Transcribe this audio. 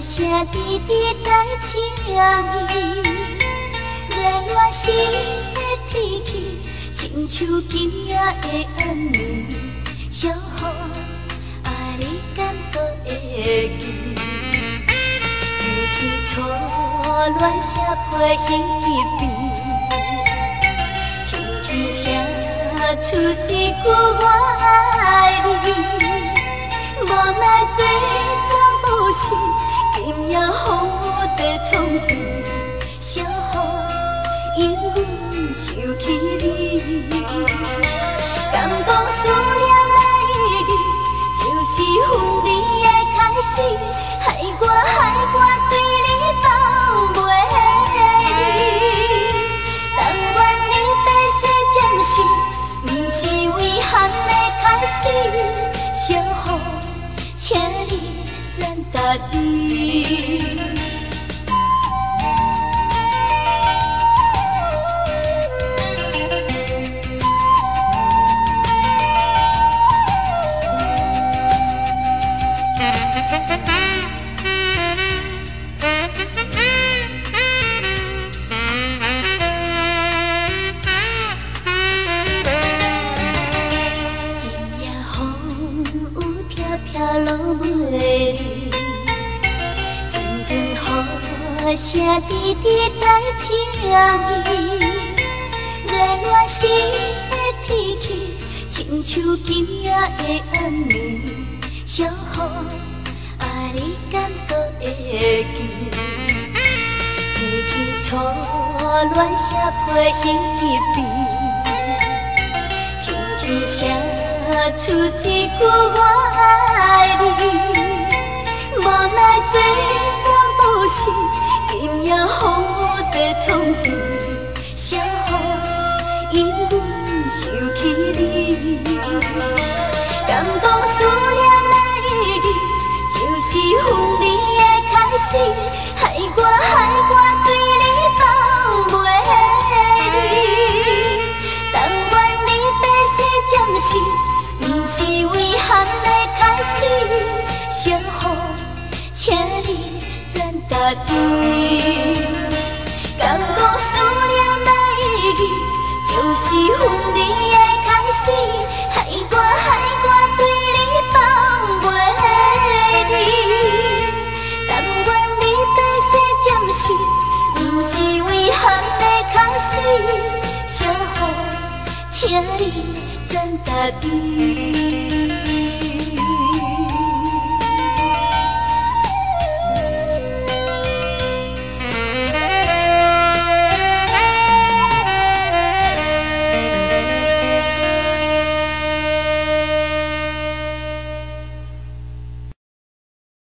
声滴滴在情意，恋我心的脾气，亲像今夜的暗暝，小雨爱你感觉会记，提起初恋写批彼边，轻轻写出一句我爱你，无奈这全不是。今夜风雨在冲天，小雨因阮想起你，敢讲思念的意义，就是分离的开始，害我对你放袂离。但愿你白雪渐逝，不是遗憾的开始，小雨，请你转达你。声滴滴在情意，恋我心的脾气，亲像今夜的暗暝，小雨爱你感觉会记，提起初恋写批彼边，轻轻写出一句我爱你，无奈这全不是。今夜风雨在冲天，小雨因阮想起你，敢讲思念的意义，就是分离的开始，害我对你放袂离。但愿你白雪渐逝，不是遗憾的开始，小雨，请你。答应，敢讲思念的意义，就是分离的开始，害我对你放袂离。但愿你白雪渐逝，不是遗憾的开始，小雨，请你转达你。